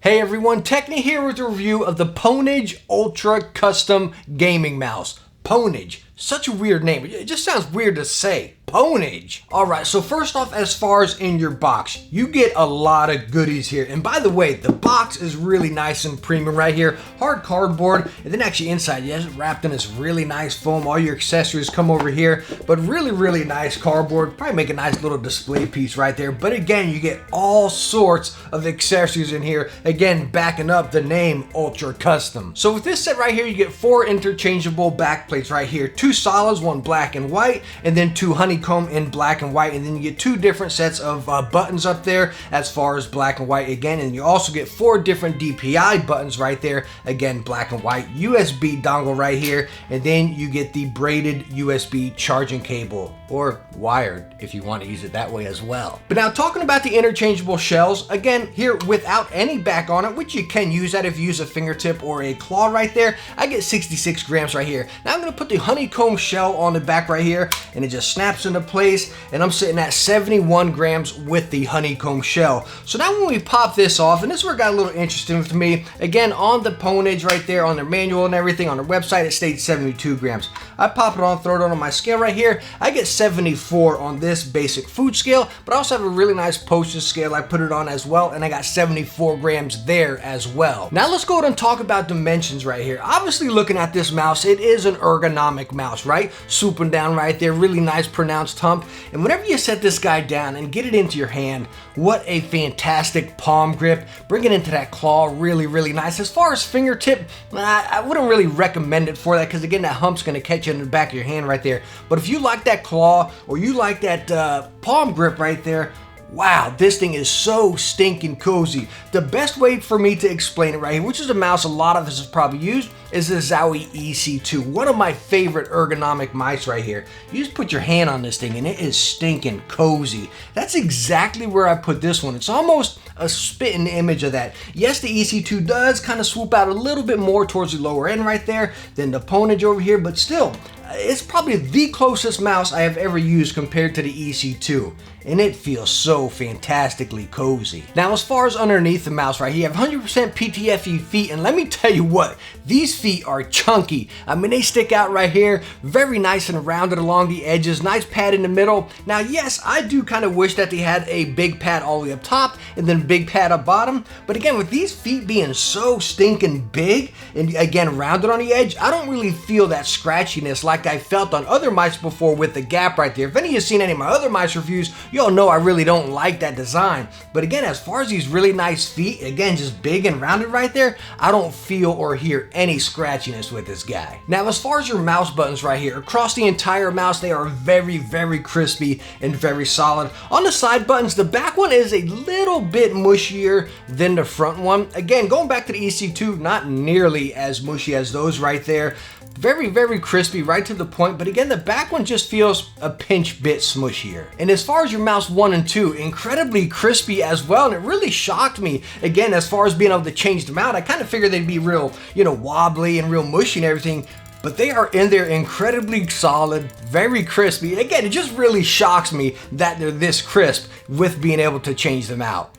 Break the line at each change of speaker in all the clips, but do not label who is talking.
Hey everyone, Techne here with a review of the Pwnage Ultra Custom Gaming Mouse. Pwnage, such a weird name. It just sounds weird to say. Pwnage. Alright, so first off, as far as in your box, you get a lot of goodies here. And by the way, the box is really nice and premium right here. Hard cardboard, and then actually inside, yes, wrapped in this really nice foam. All your accessories come over here, but really nice cardboard. Probably make a nice little display piece right there. But again, you get all sorts of accessories in here. Again, backing up the name Ultra Custom. So with this set right here, you get 4 interchangeable back plates right here. 2 solids, 1 black and white, and then 2 honeycomb in black and white, and then you get 2 different sets of buttons up there as far as black and white again, and you also get 4 different DPI buttons right there, again black and white, USB dongle right here, and then you get the braided USB charging cable, or wired if you want to use it that way as well. But now talking about the interchangeable shells, again here without any back on it, which you can use that if you use a fingertip or a claw right there. I get 66 grams right here. Now I'm going to put the honeycomb shell on the back right here, and it just snaps into place, and I'm sitting at 71 grams with the honeycomb shell. So now when we pop this off, and this is where it got a little interesting to me, again on the Pwnage right there, on their manual and everything, on their website it states 72 grams. I pop it on, throw it on my scale right here, I get 74 on this basic food scale, but I also have a really nice postage scale I put it on as well, and I got 74 grams there as well. Now let's go ahead and talk about dimensions right here. Obviously looking at this mouse, it is an ergonomic mouse, right? Swooping down right there, really nice pronounced hump, and whenever you set this guy down and get it into your hand, what a fantastic palm grip. Bring it into that claw, really nice. As far as fingertip, I wouldn't really recommend it for that, because again that hump's going to catch you in the back of your hand right there. But if you like that claw, or you like that palm grip right there, wow, this thing is so stinking cozy. The best way for me to explain it right here, which is a mouse a lot of us have probably used, is the Zowie EC2. One of my favorite ergonomic mice right here. You just put your hand on this thing and it is stinking cozy. That's exactly where I put this one. It's almost a spitting image of that. Yes, the EC2 does kind of swoop out a little bit more towards the lower end right there than the Pwnage over here, but still, it's probably the closest mouse I have ever used compared to the EC2, and it feels so fantastically cozy. Now as far as underneath the mouse right here, you have 100% PTFE feet, and let me tell you what, these feet are chunky. I mean, they stick out right here, very nice and rounded along the edges, nice pad in the middle. Now yes, I do kind of wish that they had a big pad all the way up top and then big pad up bottom, but again, with these feet being so stinking big and again rounded on the edge, I don't really feel that scratchiness like I felt on other mice before with the gap right there. If any of you have seen any of my other mice reviews, you all know I really don't like that design. But again, as far as these really nice feet, again, just big and rounded right there, I don't feel or hear any scratchiness with this guy. Now, as far as your mouse buttons right here, across the entire mouse, they are very crispy and very solid. On the side buttons, the back one is a little bit mushier than the front one. Again, going back to the EC2, not nearly as mushy as those right there. Very crispy, right to the point, but again, the back one just feels a pinch bit smushier. And as far as your mouse 1 and 2, incredibly crispy as well, and it really shocked me. Again, as far as being able to change them out, I kind of figured they'd be real, wobbly and real mushy and everything, but they are in there incredibly solid, very crispy. Again, it just really shocks me that they're this crisp with being able to change them out.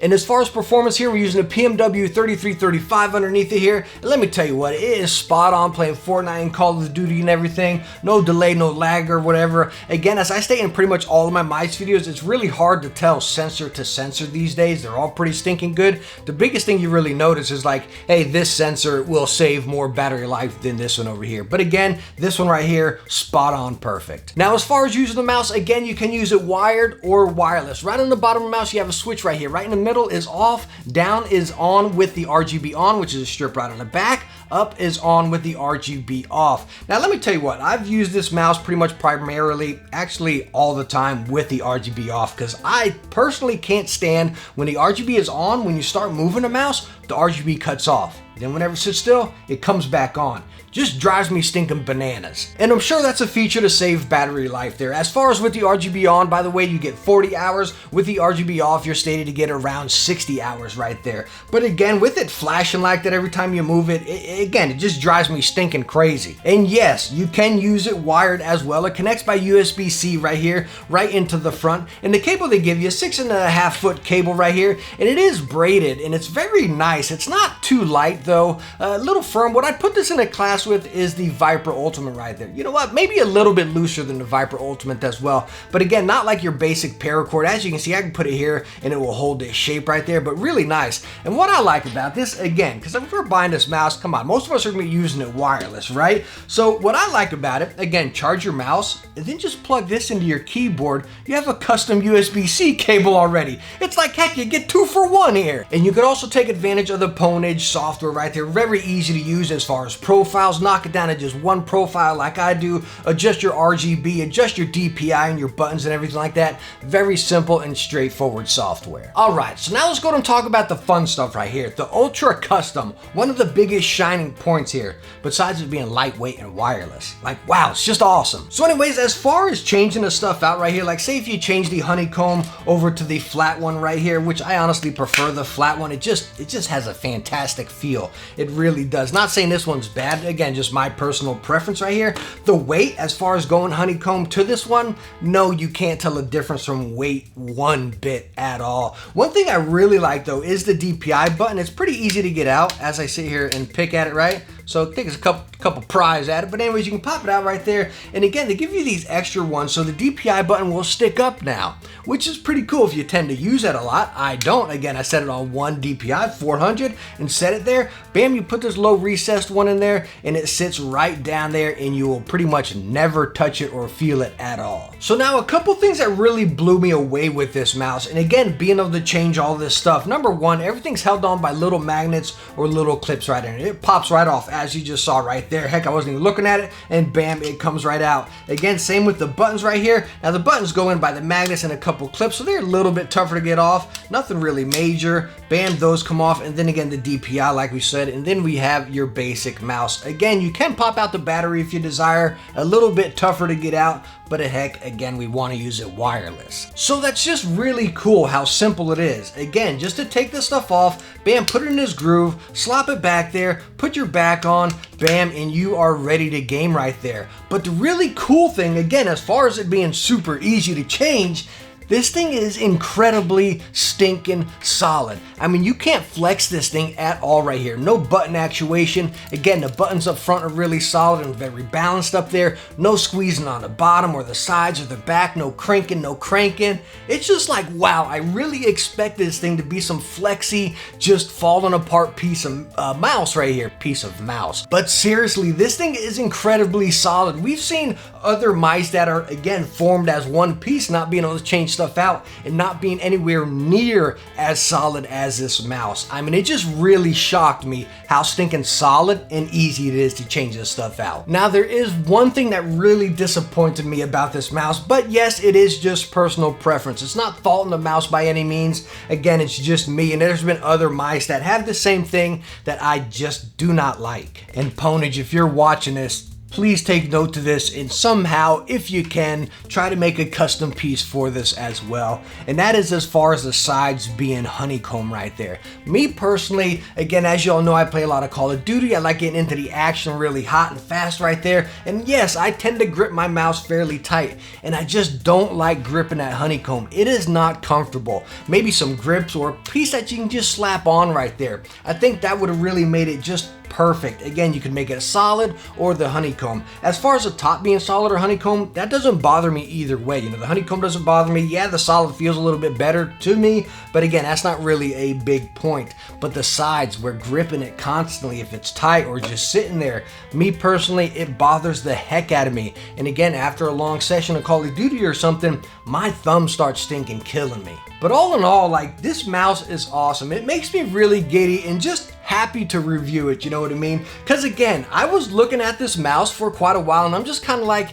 And as far as performance here, we're using a PMW 3335 underneath it here. And let me tell you what, it is spot on playing Fortnite and Call of Duty and everything. No delay, no lag or whatever. Again, as I state in pretty much all of my mice videos, it's really hard to tell sensor to sensor these days. They're all pretty stinking good. The biggest thing you really notice is like, hey, this sensor will save more battery life than this one over here. But again, this one right here, spot on perfect. Now, as far as using the mouse, again, you can use it wired or wireless. Right on the bottom of the mouse, you have a switch right here. Right in the middle is off, down is on with the RGB on, which is a strip right on the back, up is on with the RGB off. Now let me tell you what, I've used this mouse pretty much primarily, actually all the time with the RGB off, because I personally can't stand when the RGB is on. When you start moving the mouse, the RGB cuts off. Then whenever it sits still, it comes back on. just drives me stinking bananas. And I'm sure that's a feature to save battery life there. As far as with the RGB on, by the way, you get 40 hours. With the RGB off, you're stated to get around 60 hours right there. But again, with it flashing like that every time you move it, again, it just drives me stinking crazy. And yes, you can use it wired as well. It connects by USB-C right here, right into the front. And the cable they give you, 6.5 foot cable right here, and it is braided, and it's very nice. It's not too light though, a little firm. What I'd put this in a class with is the Viper Ultimate right there. You know what, maybe a little bit looser than the Viper Ultimate as well, but again, not like your basic paracord. As you can see, I can put it here and it will hold its shape right there, but really nice. And what I like about this, again, because if we're buying this mouse, come on, most of us are gonna be using it wireless, right? So what I like about it, again, charge your mouse and then just plug this into your keyboard. You have a custom USB-C cable already. It's like, heck, you get 2 for 1 here. And you can also take advantage of the Pwnage software right there. Very easy to use as far as profiles. Knock it down to just one profile like I do. Adjust your RGB, adjust your DPI and your buttons and everything like that. Very simple and straightforward software. All right, so now let's go and talk about the fun stuff right here. The Ultra Custom, one of the biggest shining points here, besides it being lightweight and wireless. Like, wow, it's just awesome. So anyways, as far as changing the stuff out right here, like say if you change the honeycomb over to the flat one right here, which I honestly prefer the flat one. It just has a fantastic feel. It really does. Not saying this one's bad. Again, just my personal preference right here. The weight, as far as going honeycomb to this one, no, you can't tell a difference from weight one bit at all. One thing I really like though is the DPI button. It's pretty easy to get out as I sit here and pick at it, right? So I think it's a couple pries at it, but anyways, you can pop it out right there. And again, they give you these extra ones, so the DPI button will stick up now, which is pretty cool if you tend to use it a lot. I don't. Again, I set it on 1 DPI, 400, and set it there. Bam, you put this low recessed one in there, and it sits right down there, and you will pretty much never touch it or feel it at all. So now a couple things that really blew me away with this mouse, and again, being able to change all this stuff. Number one, everything's held on by little magnets or little clips right in it. It pops right off, as you just saw right there. Heck, I wasn't even looking at it, and bam, it comes right out. Again, same with the buttons right here. Now the buttons go in by the magnets and a couple clips, so they're a little bit tougher to get off. Nothing really major. Bam, those come off, and then again the DPI like we said, and then we have your basic mouse. Again, you can pop out the battery if you desire. A little bit tougher to get out, but heck, again, we want to use it wireless. So that's just really cool how simple it is. Again, just to take this stuff off, bam, put it in this groove, slop it back there, put your back on, bam, and you are ready to game right there. But the really cool thing, again, as far as it being super easy to change, this thing is incredibly stinking solid. I mean, you can't flex this thing at all right here. No button actuation. Again, the buttons up front are really solid and very balanced up there. No squeezing on the bottom or the sides or the back. No cranking, no cranking. It's just like, wow, I really expect this thing to be some flexy, just falling apart piece of mouse right here. Piece of mouse. But seriously, this thing is incredibly solid. We've seen other mice that are, again, formed as one piece, not being able to change stuff out and not being anywhere near as solid as this mouse. I mean, it just really shocked me how stinking solid and easy it is to change this stuff out. Now, there is one thing that really disappointed me about this mouse, but yes, it is just personal preference. It's not faulting the mouse by any means. Again, it's just me, and there's been other mice that have the same thing that I just do not like. And Pwnage, if you're watching this, please take note to this and somehow, if you can, try to make a custom piece for this as well. And that is as far as the sides being honeycomb right there. Me personally, again, as you all know, I play a lot of Call of Duty. I like getting into the action really hot and fast right there. And yes, I tend to grip my mouse fairly tight, and I just don't like gripping that honeycomb. It is not comfortable. Maybe some grips or a piece that you can just slap on right there. I think that would have really made it just perfect. Again, you can make it a solid or the honeycomb. As far as the top being solid or honeycomb, that doesn't bother me either way. You know, the honeycomb doesn't bother me. Yeah, the solid feels a little bit better to me, but again, that's not really a big point. But the sides, we're gripping it constantly if it's tight or just sitting there. Me personally, it bothers the heck out of me. And again, after a long session of Call of Duty or something, my thumb starts stinking killing me. But all in all, like, this mouse is awesome. It makes me really giddy and just happy to review it, you know what I mean? Because again, I was looking at this mouse for quite a while, and I'm just kind of like,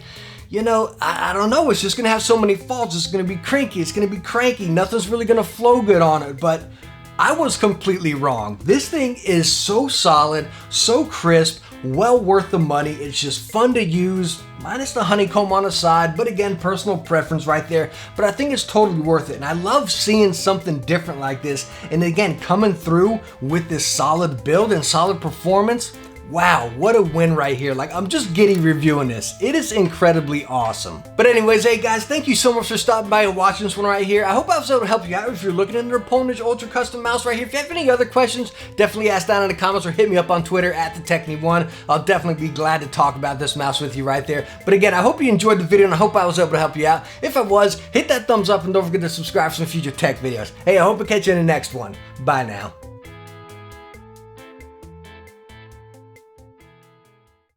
you know, I don't know, it's just gonna have so many faults. It's gonna be cranky, it's gonna be cranky, nothing's really gonna flow good on it. But I was completely wrong. This thing is so solid, so crisp, well worth the money. It's just fun to use, minus the honeycomb on the side, but again, personal preference right there. But I think it's totally worth it, and I love seeing something different like this, and again, coming through with this solid build and solid performance. Wow, what a win right here. Like, I'm just giddy reviewing this. It is incredibly awesome. But anyways, hey guys, thank you so much for stopping by and watching this one right here. I hope I was able to help you out if you're looking into the Pwnage Ultra Custom mouse right here. If you have any other questions, definitely ask down in the comments or hit me up on Twitter at the Techne1. I'll definitely be glad to talk about this mouse with you right there. But again, I hope you enjoyed the video and I hope I was able to help you out. If I was, hit that thumbs up and don't forget to subscribe for some future tech videos. Hey, I hope to catch you in the next one. Bye now.